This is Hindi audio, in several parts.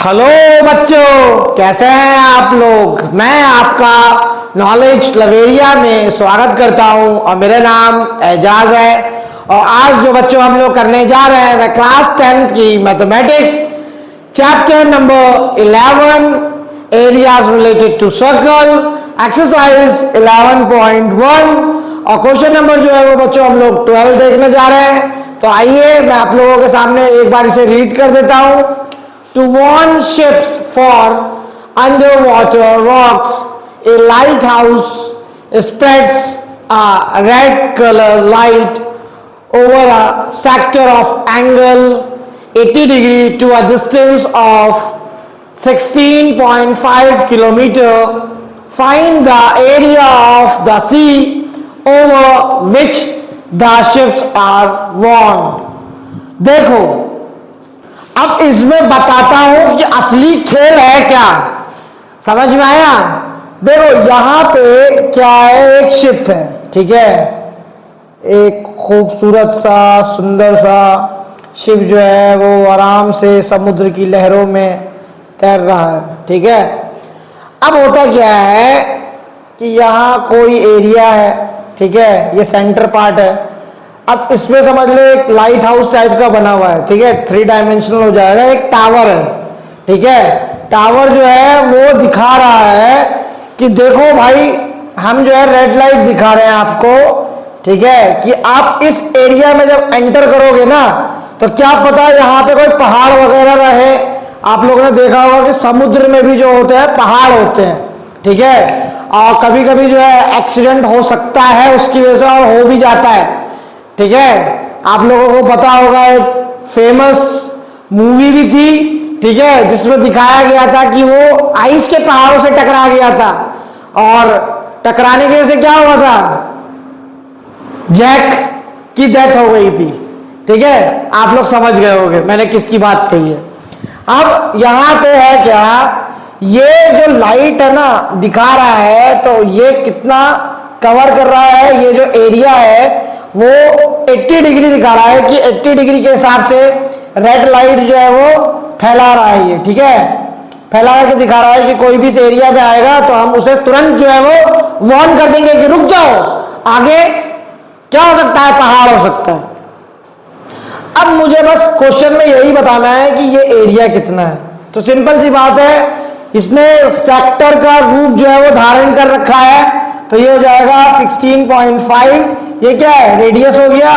हेलो बच्चों, कैसे हैं आप लोग। मैं आपका नॉलेज लवेरिया में स्वागत करता हूं और मेरा नाम एजाज है। और आज जो बच्चों हम लोग करने जा रहे हैं वह क्लास 10th की mathematics chapter number 11 areas related to circle exercise 11.1 और क्वेश्चन नंबर जो है वो बच्चों हम लोग 12 देखने जा रहे हैं। तो आइए मैं आप लोगों के सामने एक बार इसे रीड कर देता हूं। To warn ships for underwater rocks, a lighthouse spreads a red color light over a sector of angle 80 degree to a distance of 16.5 kilometer. Find the area of the sea over which the ships are warned. देखो, अब इसमें बताता हूं कि असली खेल है क्या। समझ में आया। देखो यहां पे क्या है, एक शिप है, ठीक है, एक खूबसूरत सा सुंदर सा शिप जो है वो आराम से समुद्र की लहरों में तैर रहा है, ठीक है। अब होता क्या है कि यहाँ कोई एरिया है, ठीक है, ये सेंटर पार्ट है। अब इसमें समझ लो एक लाइट हाउस टाइप का बना हुआ है, ठीक है, 3 डायमेंशनल हो जाएगा। एक टावर है, ठीक है। टावर जो है वो दिखा रहा है कि देखो भाई, हम जो है रेड लाइट दिखा रहे हैं आपको, ठीक है, कि आप इस एरिया में जब एंटर करोगे ना तो क्या पता यहाँ पे कोई पहाड़ वगैरह रहे। आप लोगों ने देखा होगा कि समुद्र में भी जो होते हैं पहाड़ होते हैं, ठीक है, और कभी कभी जो है एक्सीडेंट हो सकता है उसकी वजह से, और हो भी जाता है, ठीक है। आप लोगों को पता होगा एक फेमस मूवी भी थी, ठीक है, जिसमें दिखाया गया था कि वो आइस के पहाड़ों से टकरा गया था और टकराने की वजह से क्या हुआ था, जैक की डेथ हो गई थी, ठीक है। आप लोग समझ गए होंगे मैंने किसकी बात कही है। अब यहां पे है क्या, ये जो लाइट है ना दिखा रहा है, तो ये कितना कवर कर रहा है, ये जो एरिया है वो 80 डिग्री दिखा रहा है कि 80 डिग्री के हिसाब से रेड लाइट जो है वो फैला रहा है ये, ठीक है, फैला के दिखा रहा है कि कोई भी इस एरिया पे आएगा तो हम उसे तुरंत जो है वो वार्न कर देंगे कि रुक जाओ, आगे क्या हो सकता है, पहाड़ हो सकता है। अब मुझे बस क्वेश्चन में यही बताना है कि ये एरिया कितना है। तो सिंपल सी बात है, इसने सेक्टर का रूप जो है वो धारण कर रखा है, तो ये हो जाएगा 16.5। ये क्या है, रेडियस हो गया,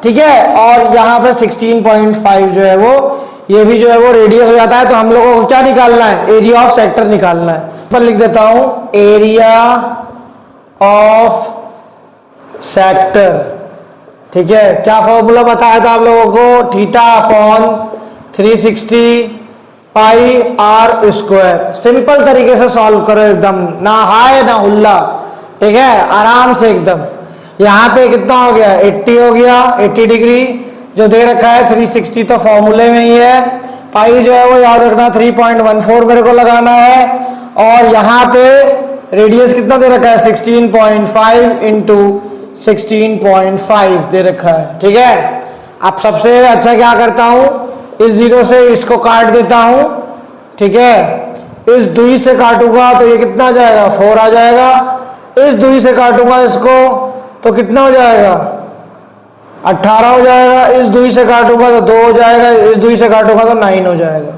ठीक है, और यहाँ पे 16.5 जो है वो, ये भी जो है वो रेडियस हो जाता है। तो हम लोगों को क्या निकालना है, एरिया ऑफ सेक्टर निकालना है। पर लिख देता हूं एरिया ऑफ सेक्टर, ठीक है। क्या फॉर्मूला बताया था आप लोगों को, theta upon 360 pi r square. Simple तरीके से सॉल्व करो, एकदम ना हाय ना हुल्ला, ठीक है, आराम से एकदम। यहाँ पे कितना हो गया, 80 हो गया, 80 डिग्री जो दे रखा है 360 तो फॉर्मूले में ही है। पाई जो है वो याद रखना 3.14 मेरे को लगाना है, और यहाँ पे रेडियस कितना दे रखा है 16.5 इंटू 16.5 दे रखा है, ठीक है। अब सबसे अच्छा क्या करता हूं, इस 0 से इसको काट देता हूं, ठीक है। इस 2 से काटूंगा तो ये कितना आ जाएगा, 4 आ जाएगा। इस 2 से काटूंगा इसको तो कितना हो जाएगा, 18 हो जाएगा। इस 2 से काटूंगा तो 2 हो जाएगा। इस 2 से काटूंगा तो 9 हो जाएगा,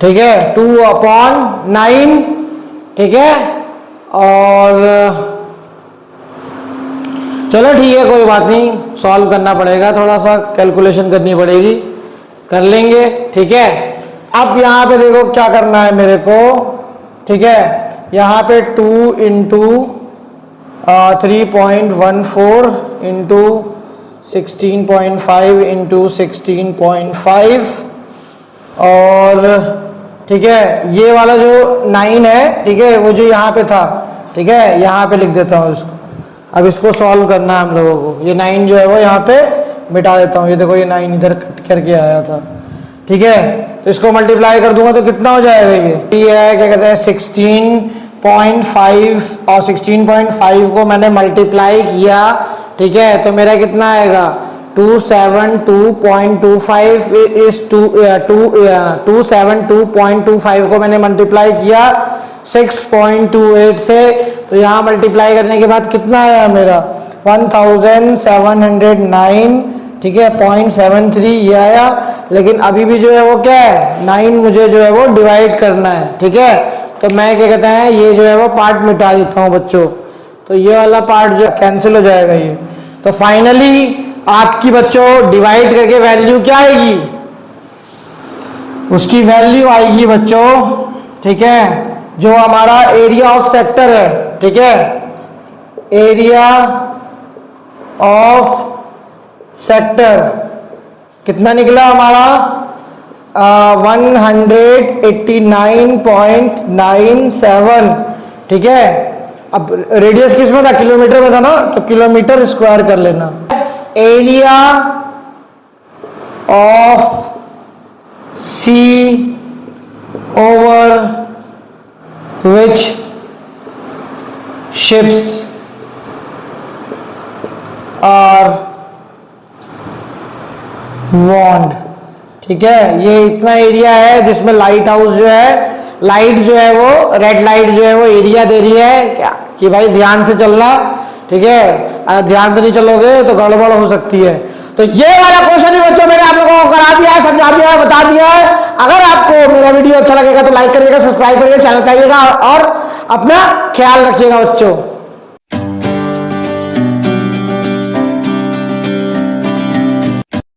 ठीक है, 2/9, ठीक है। और चलो ठीक है, कोई बात नहीं, सॉल्व करना पड़ेगा, थोड़ा सा कैलकुलेशन करनी पड़ेगी, कर लेंगे, ठीक है। अब यहाँ पे देखो क्या करना है मेरे को, ठीक है। यहाँ पे 2 इंटू 3.14 इंटू 16.5 इंटू 16.5, और ठीक है, ये वाला जो 9 है, ठीक है, वो जो यहाँ पे था, ठीक है, यहाँ पे लिख देता हूँ इसको। अब इसको सॉल्व करना है हम लोगों को। ये 9 जो है वो यहाँ पे मिटा देता हूँ। ये देखो ये 9 इधर कट करके आया था, ठीक है। तो इसको मल्टीप्लाई कर दूंगा तो कितना हो जाएगा, ये है क्या कहते हैं 16.5, और 16.5 को मैंने मल्टीप्लाई किया, ठीक है, तो मेरा कितना आएगा 272.25 इस 272.25 को मैंने मल्टीप्लाई किया 6.28 से, तो यहाँ मल्टीप्लाई करने के बाद कितना आया मेरा 1709, ठीक है, 0.73 ये आया। लेकिन अभी भी जो है वो क्या है 9 मुझे जो है वो डिवाइड करना है, ठीक है। तो मैं क्या कहते हैं ये जो है वो पार्ट मिटा देता हूँ बच्चों, तो ये वाला पार्ट जो कैंसिल हो जाएगा ये। तो फाइनली आपकी बच्चों डिवाइड करके वैल्यू क्या आएगी, उसकी वैल्यू आएगी बच्चों, ठीक है, जो हमारा एरिया ऑफ सेक्टर है, ठीक है, एरिया ऑफ सेक्टर कितना निकला हमारा 189.97, ठीक है। अब रेडियस किस में था, किलोमीटर में था ना, तो किलोमीटर स्क्वायर कर लेना। Area of sea over which ships are wand, ठीक है। ये इतना एरिया है जिसमें लाइट हाउस जो है, लाइट जो है वो रेड लाइट जो है वो एरिया दे रही है क्या कि भाई ध्यान से चलना, ठीक है, अगर ध्यान से नहीं चलोगे तो गड़बड़ हो सकती है। तो ये वाला क्वेश्चन ही बच्चों मैंने आप लोगों को करा दिया है, समझा दिया है, बता दिया है। अगर आपको मेरा वीडियो अच्छा लगेगा तो लाइक करिएगा, सब्सक्राइब करिएगा, चैनल पे आइएगा और अपना ख्याल रखिएगा बच्चों।